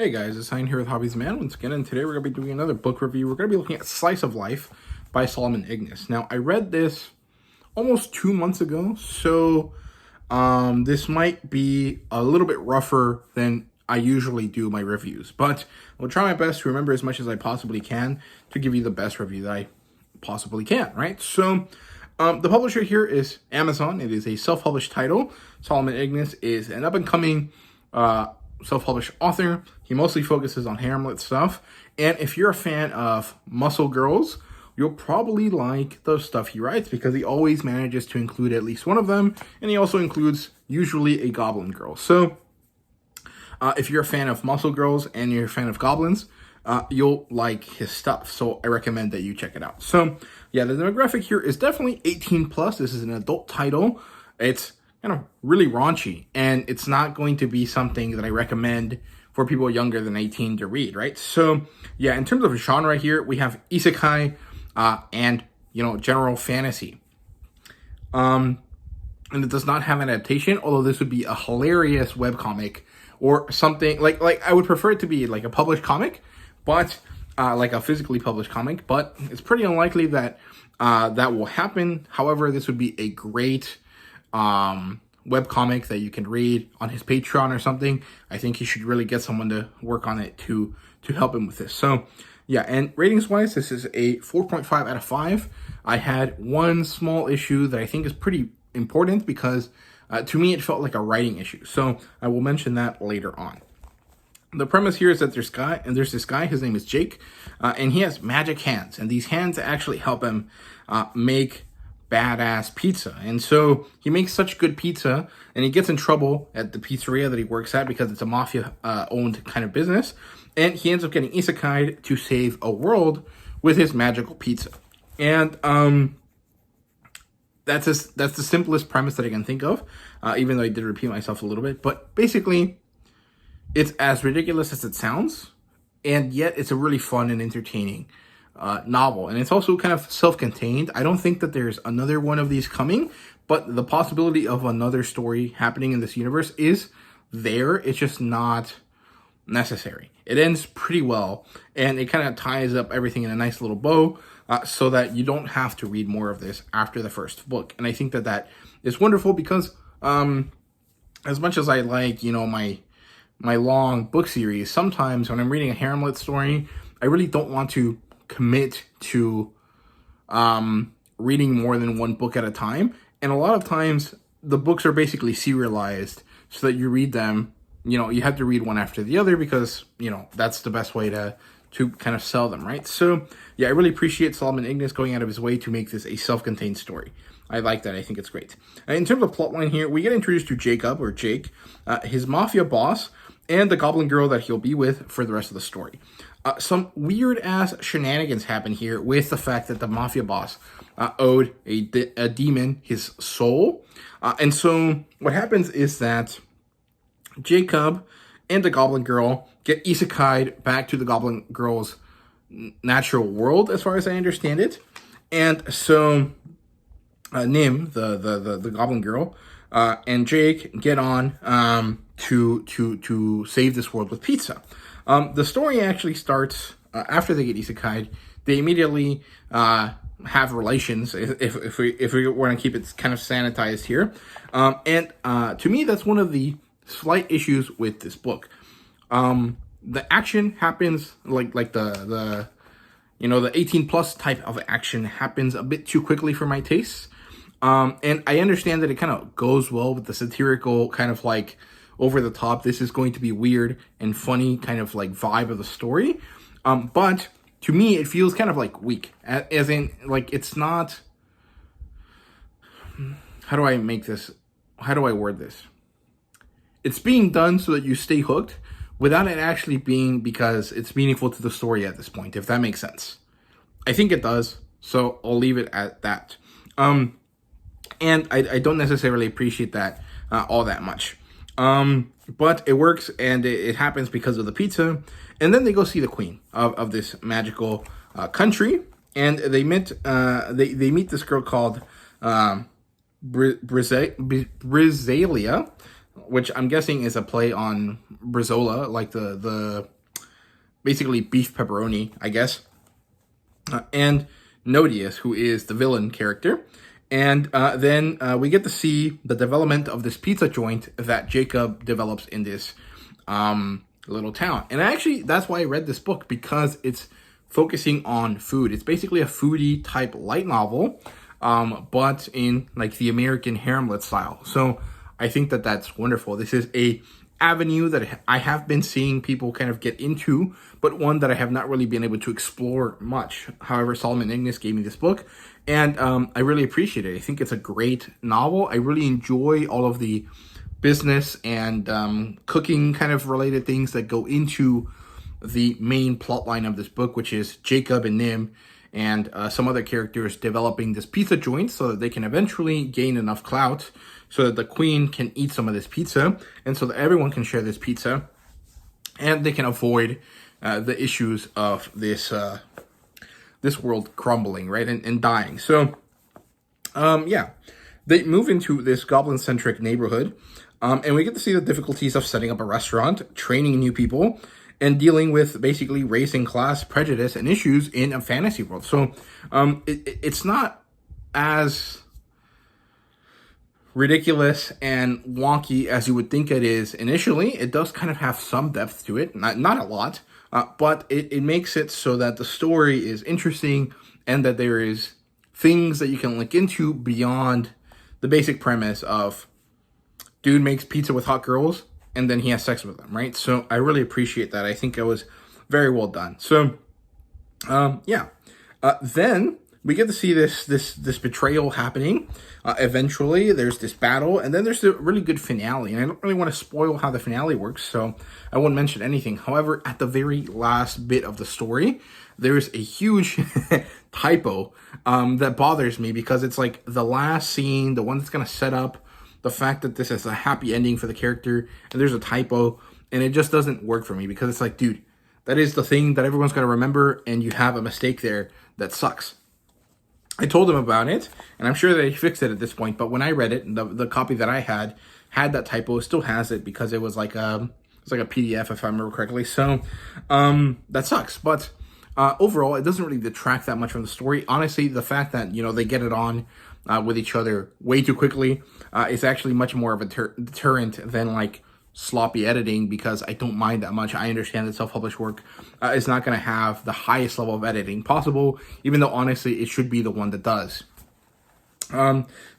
Hey guys, it's Hein here with Hobbies Man once again, and today we're going to be doing another book review. We're going to be looking at Slice of Life by Ignis. Now, I read this almost 2 months ago, so this might be a little bit rougher than I usually do my reviews, but I'll try my best to remember as much as I possibly can to give you the best review that I possibly can, right? So, the publisher here is Amazon. It is a self-published title. Ignis is an up-and-coming self-published author. He mostly focuses on haremlit stuff. And if you're a fan of muscle girls, you'll probably like the stuff he writes because he always manages to include at least one of them. And he also includes usually a goblin girl. So if you're a fan of muscle girls and you're a fan of goblins, you'll like his stuff. So I recommend that you check it out. So yeah, the demographic here is definitely 18 plus. This is an adult title. It's kind of really raunchy, and it's not going to be something that I recommend for people younger than 18 to read, right? So yeah, in terms of genre here, we have isekai and, general fantasy. And it does not have an adaptation, although this would be a hilarious webcomic or something like I would prefer it to be like a published comic, but like a physically published comic, but it's pretty unlikely that that will happen. However, this would be a great webcomic that you can read on his Patreon or something. I think he should really get someone to work on it to help him with this. So yeah, and ratings wise, this is a 4.5 out of 5. I had one small issue that I think is pretty important because to me it felt like a writing issue. So I will mention that later on. The premise here is that there's this guy, his name is Jake, and he has magic hands, and these hands actually help him make badass pizza. And so he makes such good pizza, and he gets in trouble at the pizzeria that he works at because it's a mafia owned kind of business, and he ends up getting isekai'd to save a world with his magical pizza. And that's the simplest premise that I can think of, even though I did repeat myself a little bit. But basically, it's as ridiculous as it sounds, and yet it's a really fun and entertaining novel. And it's also kind of self-contained. I don't think that there's another one of these coming, but the possibility of another story happening in this universe is there. It's just not necessary. It ends pretty well, and it kind of ties up everything in a nice little bow so that you don't have to read more of this after the first book. And I think that that is wonderful because as much as I like, my long book series, sometimes when I'm reading a haremlit story, I really don't want to commit to reading more than one book at a time. And a lot of times the books are basically serialized so that you read them, you have to read one after the other because, that's the best way to kind of sell them, right? So yeah, I really appreciate Ignis going out of his way to make this a self-contained story. I like that. I think it's great. In terms of plotline here, we get introduced to Jake, his mafia boss, and the goblin girl that he'll be with for the rest of the story. Some weird-ass shenanigans happen here with the fact that the mafia boss owed a demon his soul. And so what happens is that Jacob and the goblin girl get isekai'd back to the goblin girl's natural world, as far as I understand it. And so Nim, the goblin girl, and Jake get on to save this world with pizza. The story actually starts after they get isekai'd. They immediately have relations, if we want to keep it kind of sanitized here. And to me, that's one of the slight issues with this book. The action happens like the 18 plus type of action happens a bit too quickly for my tastes. And I understand that it kind of goes well with the satirical kind of like over the top, this is going to be weird and funny kind of like vibe of the story. But to me, it feels kind of like weak, as in like it's not, how do I word this? It's being done so that you stay hooked without it actually being because it's meaningful to the story at this point, if that makes sense. I think it does, so I'll leave it at that. And I don't necessarily appreciate that all that much. But it works, and it happens because of the pizza. And then they go see the queen of this magical country, and they meet this girl called Brizalia, which I'm guessing is a play on Brizola, like the basically beef pepperoni, I guess. And Nodius, who is the villain character. And then we get to see the development of this pizza joint that Jacob develops in this little town. And actually, that's why I read this book, because it's focusing on food. It's basically a foodie type light novel, but in like the American haremlit style. So I think that that's wonderful. This is a avenue that I have been seeing people kind of get into, but one that I have not really been able to explore much. However, Solomon Ignis gave me this book, and I really appreciate it. I think it's a great novel. I really enjoy all of the business and cooking kind of related things that go into the main plot line of this book, which is Jacob and Nim and some other characters developing this pizza joint so that they can eventually gain enough clout so that the queen can eat some of this pizza, and so that everyone can share this pizza, and they can avoid the issues of this this world crumbling, right, and dying. So, yeah, they move into this goblin-centric neighborhood, and we get to see the difficulties of setting up a restaurant, training new people, and dealing with basically race and class prejudice and issues in a fantasy world. So, it's not as ridiculous and wonky as you would think it is initially. It does kind of have some depth to it, not a lot, but it makes it so that the story is interesting and that there is things that you can link into beyond the basic premise of dude makes pizza with hot girls and then he has sex with them, right? So I really appreciate that. I think it was very well done. So, yeah. Then we get to see this betrayal happening. Eventually, there's this battle, and then there's a really good finale. And I don't really want to spoil how the finale works, so I won't mention anything. However, at the very last bit of the story, there's a huge typo that bothers me, because it's like the last scene, the one that's going to set up the fact that this is a happy ending for the character, and there's a typo, and it just doesn't work for me, because it's like, dude, that is the thing that everyone's going to remember, and you have a mistake there that sucks. I told him about it, and I'm sure they fixed it at this point, but when I read it, the copy that I had that typo, still has it, because it was like a PDF, if I remember correctly. So that sucks. But overall, it doesn't really detract that much from the story. Honestly, the fact that, you know, they get it on with each other way too quickly is actually much more of a deterrent than like sloppy editing, because I don't mind that much. I understand that self-published work is not going to have the highest level of editing possible, even though honestly it should be the one that does.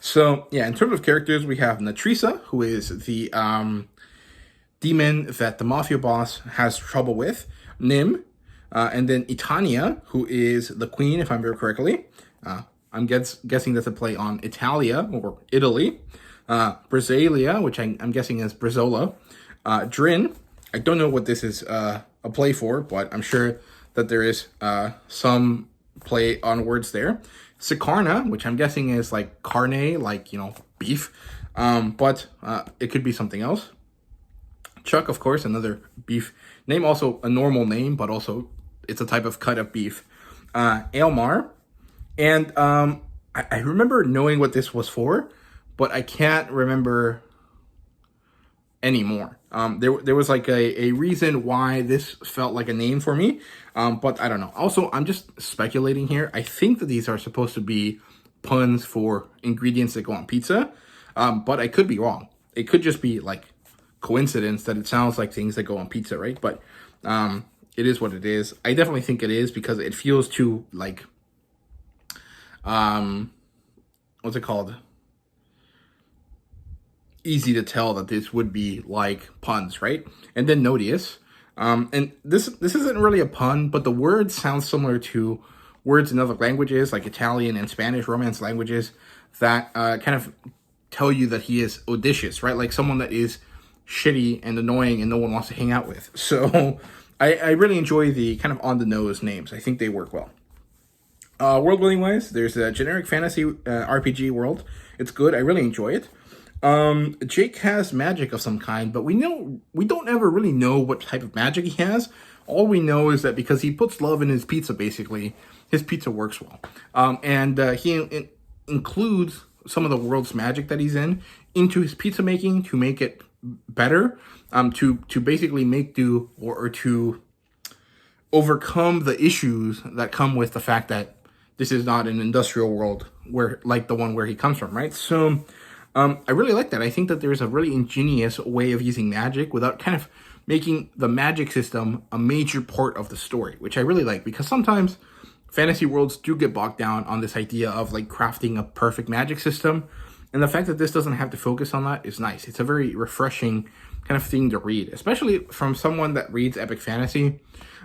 So yeah, in terms of characters, we have Natrisa, who is the demon that the mafia boss has trouble with, Nim, and then Itania, who is the queen, if I remember correctly. I'm guessing that's a play on Italia or Italy. Brizalia, which I'm guessing is Brizola. Drin, I don't know what this is a play for, but I'm sure that there is some play on words there. Sikarna, which I'm guessing is like carne, like, you know, beef, but it could be something else. Chuck, of course, another beef name, also a normal name, but also it's a type of cut of beef. Aelmar, and I remember knowing what this was for, but I can't remember anymore. There was like a reason why this felt like a name for me, but I don't know. Also, I'm just speculating here. I think that these are supposed to be puns for ingredients that go on pizza, but I could be wrong. It could just be like coincidence that it sounds like things that go on pizza, right? But it is what it is. I definitely think it is, because it feels too like what's it called? Easy to tell that this would be like puns, right? And then Nodius. And this isn't really a pun, but the word sounds similar to words in other languages, like Italian and Spanish Romance languages, that kind of tell you that he is audacious, right? Like someone that is shitty and annoying and no one wants to hang out with. So I really enjoy the kind of on-the-nose names. I think they work well. World building wise, there's a generic fantasy RPG world. It's good. I really enjoy it. Jake has magic of some kind, but we don't ever really know what type of magic he has. All we know is that because he puts love in his pizza, basically, his pizza works well. And he includes some of the world's magic that he's in into his pizza making to make it better to basically make do or to overcome the issues that come with the fact that this is not an industrial world where like the one where he comes from, right? So I really like that. I think that there's a really ingenious way of using magic without kind of making the magic system a major part of the story, which I really like, because sometimes fantasy worlds do get bogged down on this idea of like crafting a perfect magic system. And the fact that this doesn't have to focus on that is nice. It's a very refreshing kind of thing to read, especially from someone that reads epic fantasy.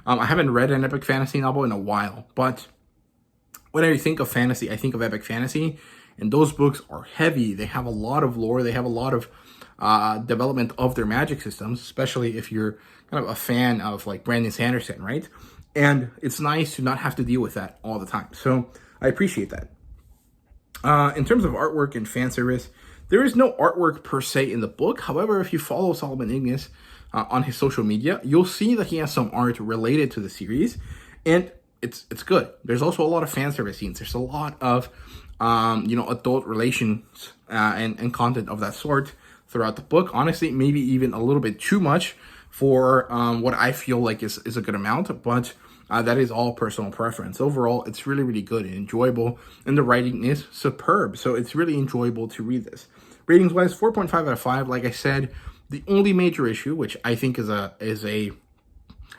I haven't read an epic fantasy novel in a while, but when I think of fantasy, I think of epic fantasy, and those books are heavy. They have a lot of lore. They have a lot of development of their magic systems, especially if you're kind of a fan of like Brandon Sanderson, right? And it's nice to not have to deal with that all the time. So I appreciate that. In terms of artwork and fan service, there is no artwork per se in the book. However, if you follow Solomon Ignis on his social media, you'll see that he has some art related to the series, and it's good. There's also a lot of fan service scenes. There's a lot of adult relations and content of that sort throughout the book. Honestly, maybe even a little bit too much for what I feel like is a good amount, but that is all personal preference. Overall, it's really, really good and enjoyable, and the writing is superb. So it's really enjoyable to read this. Ratings-wise, 4.5 out of 5. Like I said, the only major issue, which I think is a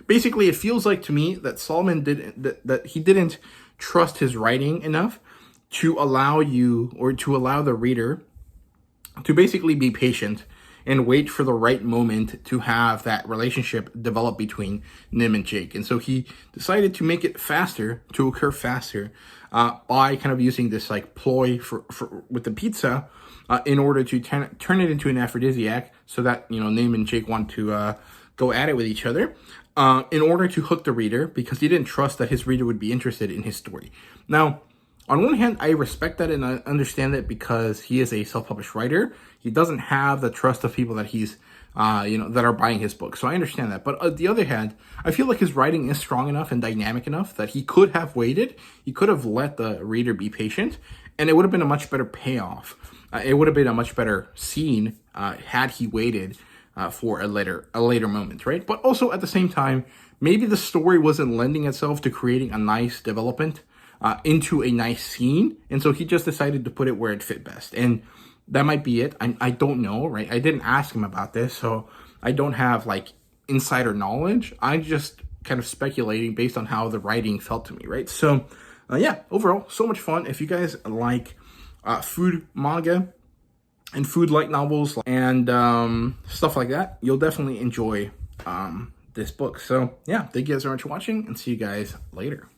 basically, it feels like to me that Solomon didn't trust his writing enough to allow the reader to basically be patient and wait for the right moment to have that relationship develop between Nim and Jake. And so he decided to make it to occur faster, by kind of using this like ploy with the pizza, in order to turn it into an aphrodisiac, so that, Nim and Jake want to go at it with each other, in order to hook the reader, because he didn't trust that his reader would be interested in his story. Now, on one hand, I respect that and I understand that, because he is a self-published writer. He doesn't have the trust of people that he's, that are buying his book. So I understand that. But on the other hand, I feel like his writing is strong enough and dynamic enough that he could have waited. He could have let the reader be patient, and it would have been a much better payoff. It would have been a much better scene had he waited for a later moment, right? But also at the same time, maybe the story wasn't lending itself to creating a nice development into a nice scene, and so he just decided to put it where it fit best, and that might be it. I don't know, right? I didn't ask him about this, so I don't have like insider knowledge. I'm just kind of speculating based on how the writing felt to me, right? So yeah, overall, so much fun. If you guys like food manga and food light novels and stuff like that, you'll definitely enjoy this book. So yeah, thank you guys so much for watching, and see you guys later.